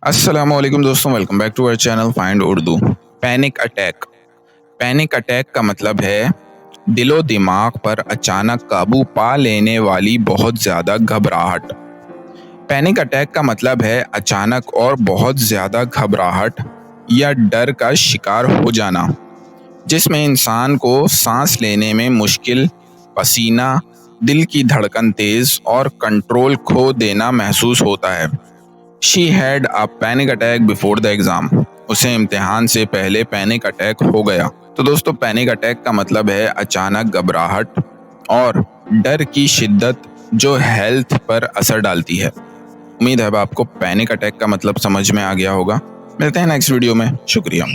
अस्सलामुअलैकुम दोस्तों, welcome back to our channel find Urdu. Panic attack. Panic attack का मतलब है दिलो दिमाग पर अचानक काबू पा लेने वाली बहुत ज़्यादा घबराहट। पैनिक अटैक का मतलब है अचानक और बहुत ज़्यादा घबराहट या डर का शिकार हो जाना, जिसमें इंसान को सांस लेने में मुश्किल, पसीना, दिल की धड़कन तेज़ और कंट्रोल खो देना महसूस होता है। She had a panic attack before the exam. उसे इम्तिहान से पहले पैनिक अटैक हो गया। तो दोस्तों, पैनिक अटैक का मतलब है अचानक घबराहट और डर की शिद्दत जो हेल्थ पर असर डालती है। उम्मीद है अब आपको पैनिक अटैक का मतलब समझ में आ गया होगा। मिलते हैं नेक्स्ट वीडियो में। शुक्रिया।